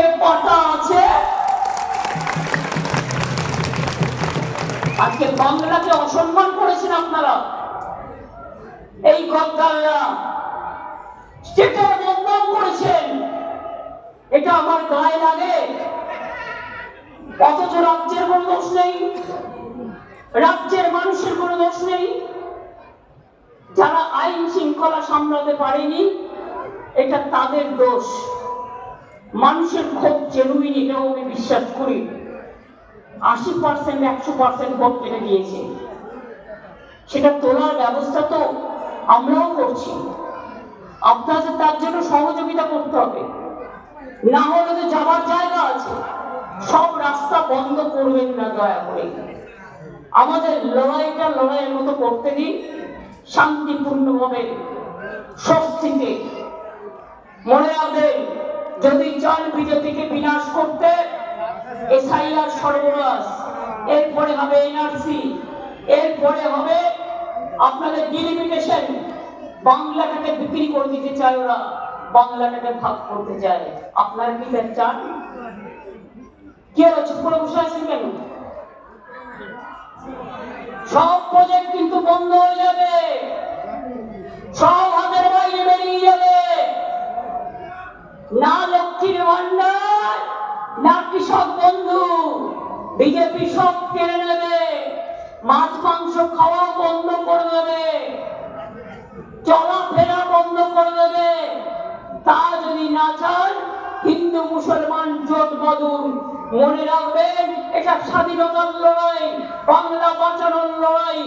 রক্তের পাতা আছে। আজকে বাংলাকে অসম্মান করেছেন আপনারা, এই গদ্দাররা যেটা বদনাম করেছেন, এটা আমার গায়ে লাগে। অথচ রাজ্যের কোনো দোষ নেই, রাজ্যের মানুষের কোনো দোষ নেই। যারা আইন শৃঙ্খলা সামলাতে পারেনি এটা তাদের দোষ। মানুষের ক্ষোভ জেনুইন, এটাও আমি বিশ্বাস করি। 80% 100% ভোট কেটে দিয়েছে, সেটা তোলার ব্যবস্থা তো আমরাও করছি। আপনাদের তার জন্য সহযোগিতা করতে হবে, না হলে তো যাবার জায়গা আছে। সব রাস্তা বন্ধ করবেন না দয়া করে। আমাদের লড়াইটা লড়াইয়ের মতো করতে দিন, শান্তিপূর্ণভাবে, স্বস্তিতে। মনে রাখবেন, যদি চান বিজেপিকে বিনাশ করতে, এসআইআর সর্বনাশ, এরপরে হবে এনআরসি, এরপরে হবে আপনাদের ডিলিমিটেশন। বাংলাটাকে বিক্রি করে দিতে চায় ওরা, বাংলাটাকে ভাগ করতে চায়। আপনারা কি চান? কে চুপ করে বসে আছেন কেন? সব প্রজেক্ট কিন্তু বন্ধ হয়ে যাবে, সব হাতের বাইরে বেরিয়ে যাবে। না লক্ষ্মীর ভান্ডার, না কৃষক বন্ধু, বিজেপি সব কেড়ে নেবে। মাছ মাংস খাওয়া বন্ধ করে দেবে, চলাফেরা বন্ধ করে দেবে। তা যদি না চান, হিন্দু মুসলমান জোট বাঁধুন। মনে রাখবেন, এটা স্বাধীনতার লড়াই, বাংলা বাঁচানোর লড়াই,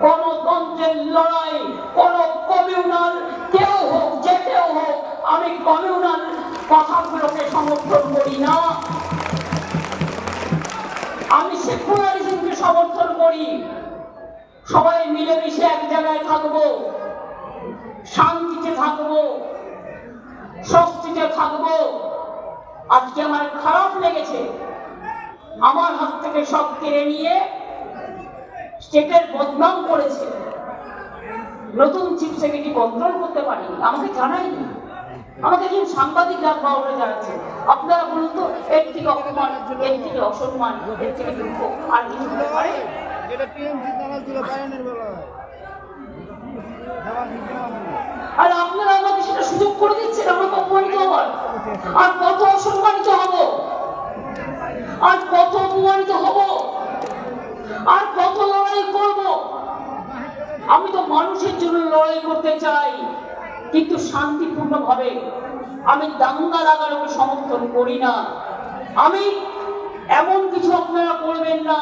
গণতন্ত্রের লড়াই। কোন কমিউনাল কেউ হোক, যে কেউ হোক, আমি কমিউনাল কথাগুলোকে সমর্থন করি না। আমি সেকুলারিজমকে সমর্থন করি। সবাই মিলেমিশে এক জায়গায় থাকবো, শান্তিতে থাকবো, স্বস্তিতে থাকবো। আজকে আমার খারাপ লেগেছে, আমার হাত থেকে সব কেড়ে নিয়ে স্টেটের বদনাম করেছে। নতুন চিফ সেক্রেটারি কন্ট্রোল করতে পারেনি, আমাকে জানায়নি। আমাকে একজন সাংবাদিক রাখবা জানাচ্ছে। আপনারা বলুন তো, এর থেকে অপমান, এর থেকে অসম্মান, এর থেকে দুঃখ আর কিছু হতে পারে? আর আপনারা আমাকে সেটা সুযোগ করে দিচ্ছেন, আমরা অপমানিত হওয়ার। আর কত অসম্মানিত হব, আর কত অপমানিত হব, আর কত লড়াই করব। আমি তো মানুষের জন্য লড়াই করতে চাই, কিন্তু শান্তিপূর্ণ ভাবে। আমি দাঙ্গা লাগানোকে সমর্থন করি না। আমি এমন কিছু আপনারা করবেন না।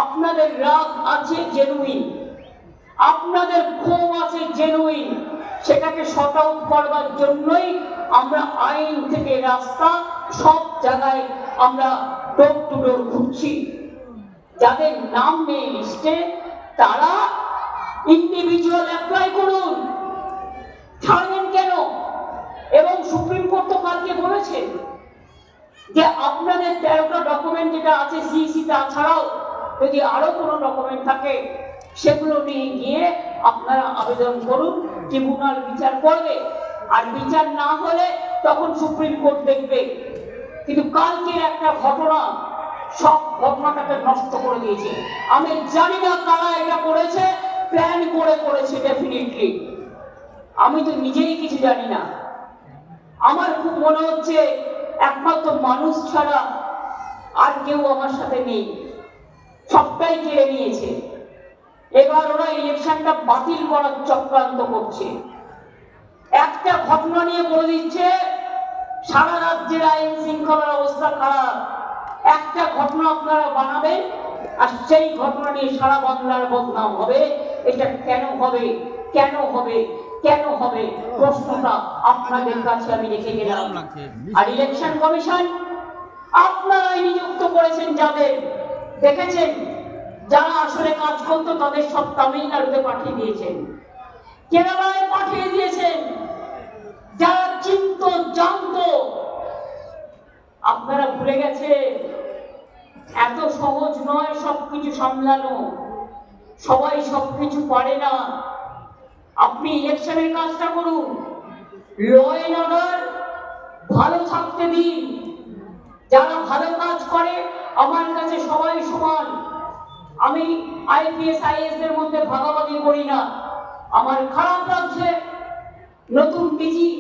আপনাদের রাগ আছে জেনুইন, আপনাদের ক্ষোভ আছে জেনুইন, সেটাকে শর্ট আউট করবার জন্যই আমরা আইন থেকে রাস্তা সব জায়গায় আমরা ডোর টু ডোর ঘুরছি। যাদের নাম নেই লিস্টে, তারা ইন্ডিভিজুয়াল অ্যাপ্লাই করুন, ছাড়বেন কেন? এবং সুপ্রিম কোর্ট তো কালকে বলেছে যে আপনাদের 13টা ডকুমেন্ট যেটা আছে সিইসি, তাছাড়াও যদি আরো কোনো ডকুমেন্ট থাকে সেগুলো নিয়ে গিয়ে আপনারা আবেদন করুন, ট্রিব্যুনাল বিচার করবে। আর বিচার না হলে তখন সুপ্রিম কোর্ট দেখবে। কিন্তু কালকের একটা ঘটনা সব ঘটনাটাকে নষ্ট করে দিয়েছে। আমি জানি না কারা এটা করেছে, প্ল্যান করে করেছে ডেফিনেটলি। আমি তো নিজেই কিছু জানি না। আমার খুব মনে হচ্ছে একমাত্র মানুষ ছাড়া আর কেউ আমার সাথে নেই, সবটাই কেড়ে নিয়েছে। এবার ওরা ইলেকশনটা বাতিল করার চক্রান্ত করছে। একটা ঘটনা নিয়ে বলে দিচ্ছে সারা রাজ্যের আইন শৃঙ্খলার অবস্থা খারাপ। একটা ঘটনা আপনারা বানাবেন আর সেই ঘটনা নিয়ে সারা বাংলার বদনাম হবে। এটা কেন হবে, কেন হবে, কেন হবে? প্রশ্নটা আপনাদের কাছে আমি রেখে গেলাম। আর ইলেকশন কমিশন আপনারাই নিযুক্ত করেছেন যাদের, দেখেছেন যারা আসলে কাজ করতো তাদের সব তামিলনাড়ুতে পাঠিয়ে দিয়েছেন, কেরালায় পাঠিয়ে দিয়েছেন। যারা চিন্ত জানতো, আপনারা ভুলে গেছে এত সহজ নয় সবকিছু সামলানো। সবাই সবকিছু পারে না। আপনি ইলেকশনের কাজটা করুন, ল এন্ড অর্ডার ভালো থাকতে দিন, যারা ভালো কাজ করে আমার কাছে সবাই সমান। আমি আইপিএস আইএস এর মধ্যে ভাগাভাগি করি না। আমার খারাপ লাগছে নতুন ডিজি